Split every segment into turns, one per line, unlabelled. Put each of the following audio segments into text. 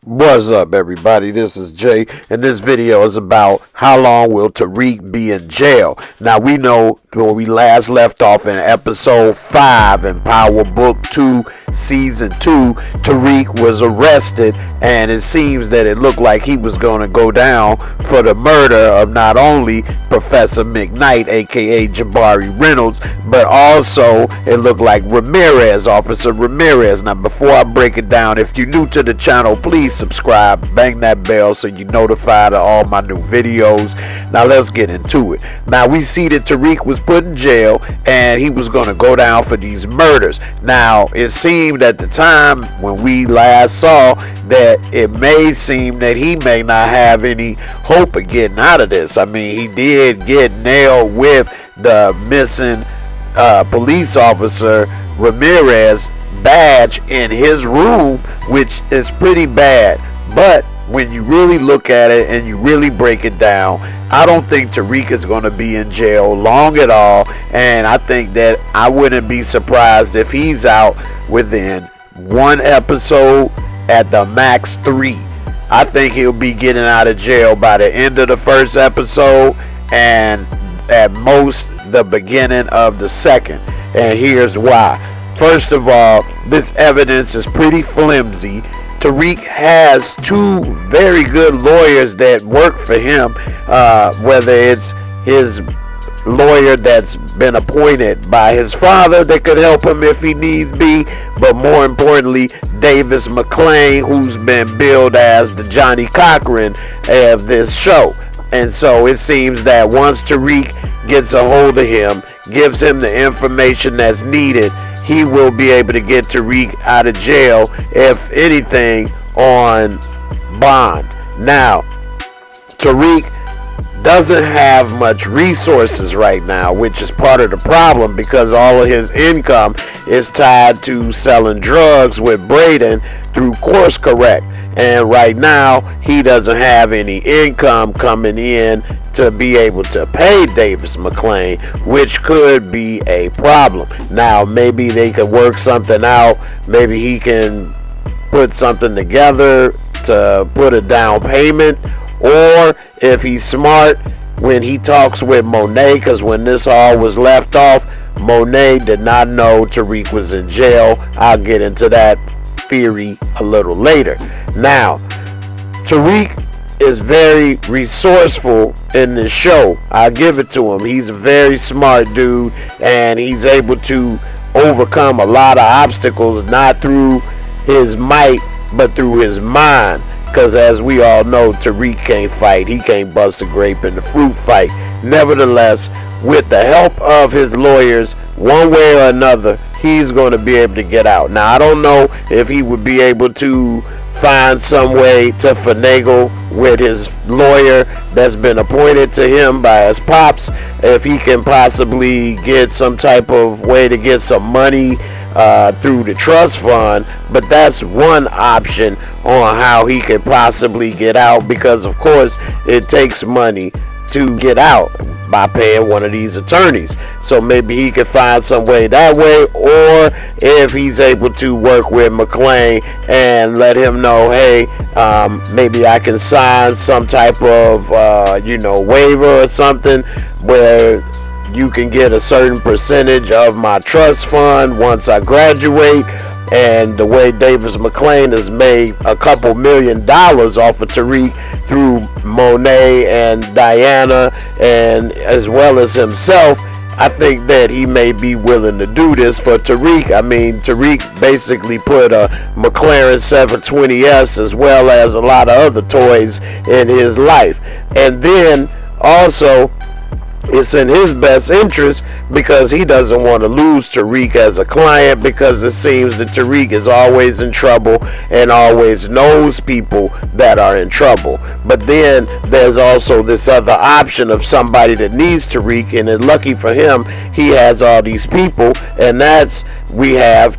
What's up, everybody? This is Jay, and this video is about how long will Tariq be in jail. Now, we know when we last left off in episode 5 in Power Book 2, Season 2, Tariq was arrested, and it seems that it looked like he was going to go down for the murder of not only Professor McKnight, aka Jabari Reynolds, but also it looked like Officer Ramirez. Now, before I break it down, if you're new to the channel, please subscribe, bang that bell so you're notified of all my new videos. Now let's get into it. Now we see that Tariq was put in jail and he was going to go down for these murders. Now it seemed at the time when we last saw that it may seem that he may not have any hope of getting out of this. I mean, he did get nailed with the missing police officer Ramirez badge in his room, which is pretty bad. But when you really look at it and you really break it down, I don't think Tariq is going to be in jail long at all, and I think that I wouldn't be surprised if he's out within one episode, at the max 3. I think he'll be getting out of jail by the end of the first episode, and at most the beginning of the second. And here's why. First of all, this evidence is pretty flimsy. Tariq has 2 very good lawyers that work for him, whether it's his lawyer that's been appointed by his father that could help him if he needs be, but more importantly, Davis Mclean, who's been billed as the Johnny Cochran of this show. And so it seems that once Tariq gets a hold of him, gives him the information that's needed, he will be able to get Tariq out of jail, if anything, on bond. Now, Tariq doesn't have much resources right now, which is part of the problem, because all of his income is tied to selling drugs with Braden through Course Correct. And right now, he doesn't have any income coming in to be able to pay Davis Mclean, which could be a problem. Now, maybe they could work something out. Maybe he can put something together to put a down payment. Or if he's smart, when he talks with Monet, because when this all was left off, Monet did not know Tariq was in jail. I'll get into that theory a little later. Now, Tariq is very resourceful in this show. I give it to him. He's a very smart dude, and he's able to overcome a lot of obstacles, not through his might, but through his mind. Because as we all know, Tariq can't fight. He can't bust a grape in the fruit fight. Nevertheless, with the help of his lawyers, one way or another, he's going to be able to get out. Now, I don't know if he would be able to find some way to finagle with his lawyer that's been appointed to him by his pops, if he can possibly get some type of way to get some money through the trust fund. But that's one option on how he could possibly get out, because of course it takes money to get out by paying one of these attorneys. So maybe he could find some way that way, or if he's able to work with Mclean and let him know, hey, maybe I can sign some type of waiver or something where you can get a certain percentage of my trust fund once I graduate. And the way Davis Mclean has made a couple $1 million off of Tariq through Monet and Diana, and as well as himself, I think that he may be willing to do this for Tariq. I mean, Tariq basically put a McLaren 720S as well as a lot of other toys in his life. And then also, it's in his best interest, because he doesn't want to lose Tariq as a client, because it seems that Tariq is always in trouble and always knows people that are in trouble. But then there's also this other option of somebody that needs Tariq, and lucky for him, he has all these people, and we have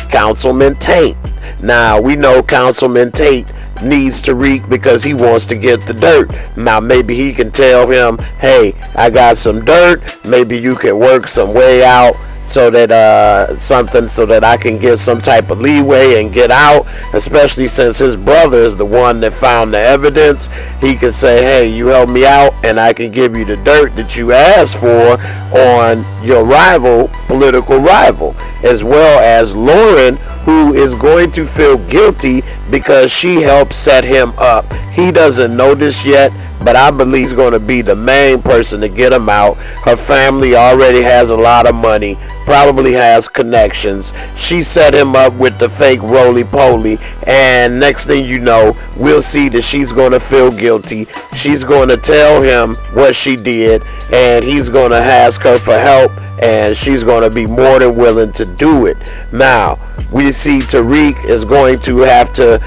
Councilman Tate. Now, we know Councilman Tate needs Tariq because he wants to get the dirt. Now maybe he can tell him, hey, I got some dirt, maybe you can work some way out so that so that I can get some type of leeway and get out, especially since his brother is the one that found the evidence. He can say, hey, you help me out and I can give you the dirt that you asked for on your political rival, as well as Lauren, who is going to feel guilty because she helped set him up. He doesn't know this yet, but I believe he's going to be the main person to get him out. Her family already has a lot of money, probably has connections. She set him up with the fake roly-poly, and next thing you know, we'll see that she's going to feel guilty. She's going to tell him what she did, and he's going to ask her for help, and she's going to be more than willing to do it. Now, we see Tariq is going to have to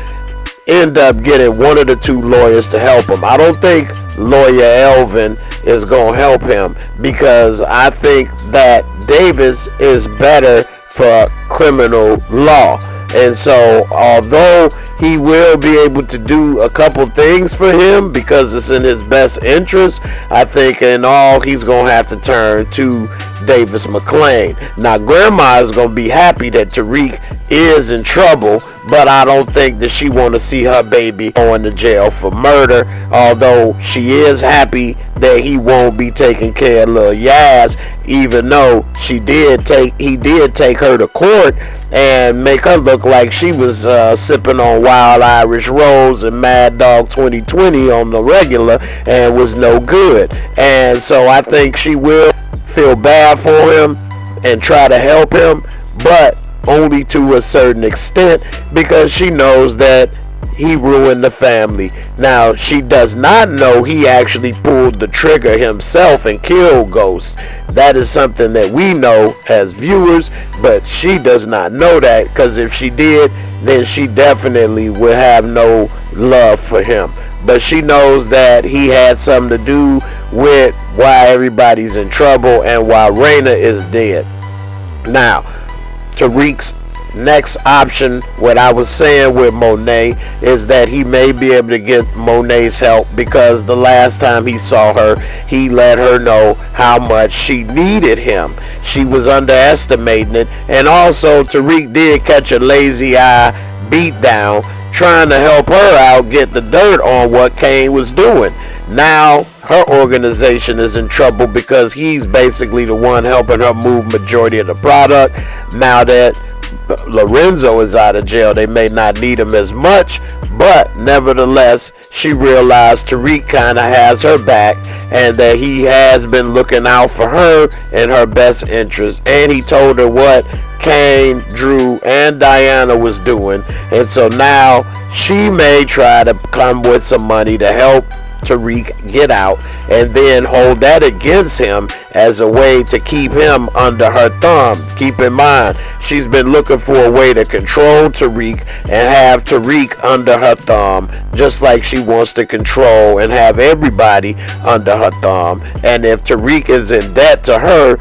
end up getting one of the two lawyers to help him. I don't think lawyer Elvin is going to help him, because I think that Davis is better for criminal law. And so although he will be able to do a couple things for him because it's in his best interest, I think in all he's going to have to turn to Davis Mclean. Now, grandma is going to be happy that Tariq is in trouble, but I don't think that she want to see her baby going to jail for murder, although she is happy that he won't be taking care of little Yaz, even though he did take her to court and make her look like she was sipping on Wild Irish Rose and Mad Dog 2020 on the regular and was no good. And so I think she will feel bad for him and try to help him, but only to a certain extent, because she knows that he ruined the family. Now, she does not know he actually pulled the trigger himself and killed Ghost. That is something that we know as viewers, but she does not know that, because if she did, then she definitely would have no love for him. But she knows that he had something to do with why everybody's in trouble and why Raina is dead. Now, Tariq's next option, what I was saying with Monet, is that he may be able to get Monet's help, because the last time he saw her, he let her know how much she needed him. She was underestimating it, and also Tariq did catch a lazy eye beat down trying to help her out get the dirt on what Kane was doing. Now her organization is in trouble because he's basically the one helping her move majority of the product. Now that Lorenzo is out of jail, they may not need him as much, but nevertheless, she realized Tariq kind of has her back and that he has been looking out for her in her best interest. And he told her what Kane, Drew, and Diana was doing, and so now she may try to come with some money to help Tariq get out, and then hold that against him as a way to keep him under her thumb. Keep in mind, she's been looking for a way to control Tariq and have Tariq under her thumb, just like she wants to control and have everybody under her thumb. And if Tariq is in debt to her,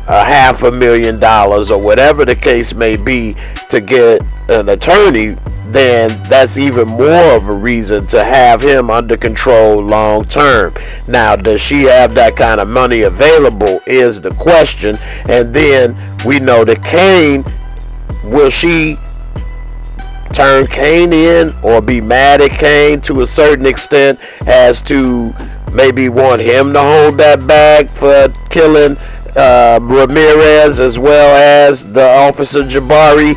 $500,000 or whatever the case may be, to get an attorney, then that's even more of a reason to have him under control long term. Now, does she have that kind of money available is the question. And then we know that Kane, will she turn Kane in or be mad at Kane to a certain extent as to maybe want him to hold that bag for killing Ramirez, as well as the officer Jabari,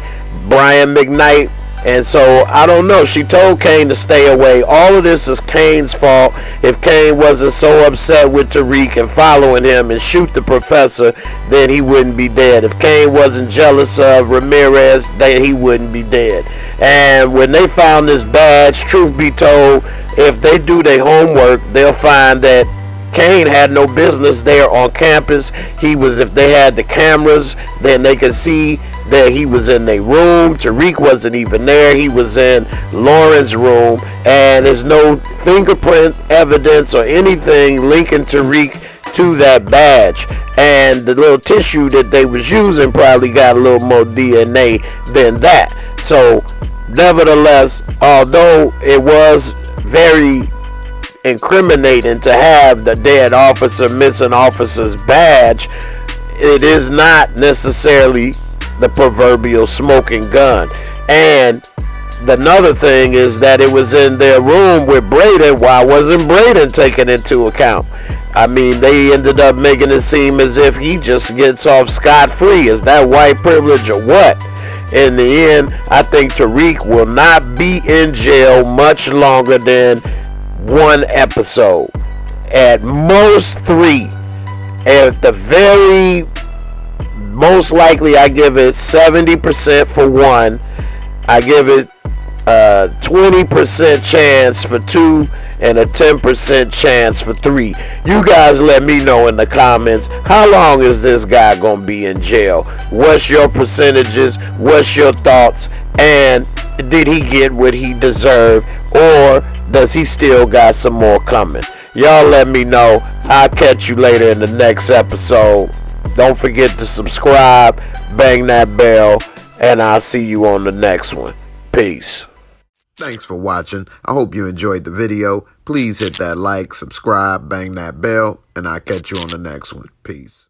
Brian McKnight? And so I don't know. She told Kane to stay away. All of this is Kane's fault. If Kane wasn't so upset with Tariq and following him and shoot the professor, then he wouldn't be dead. If Kane wasn't jealous of Ramirez, then he wouldn't be dead. And when they found this badge, truth be told, if they do their homework, they'll find that Kane had no business there on campus. If they had the cameras, then they could see that he was in a room. Tariq wasn't even there. He was in Lauren's room, and there's no fingerprint evidence or anything linking Tariq to that badge. And the little tissue that they was using probably got a little more DNA than that. So nevertheless, although it was very incriminating to have the dead officer, missing officer's badge, it is not necessarily the proverbial smoking gun. And another thing is that it was in their room with Braden. Why wasn't Braden taken into account? I mean, they ended up making it seem as if he just gets off scot-free. Is that white privilege or what? In the end, I think Tariq will not be in jail much longer than 1 episode. At most 3. At the very most likely, I give it 70% for 1. I give it a 20% chance for 2 and a 10% chance for 3. You guys let me know in the comments, how long is this guy gonna be in jail? What's your percentages? What's your thoughts? And did he get what he deserved, or does he still got some more coming? Y'all let me know. I'll catch you later in the next episode. Don't forget to subscribe, bang that bell, and I'll see you on the next one. Peace. Thanks for watching. I hope you enjoyed the video. Please hit that like, subscribe, bang that bell, and I'll catch you on the next one. Peace.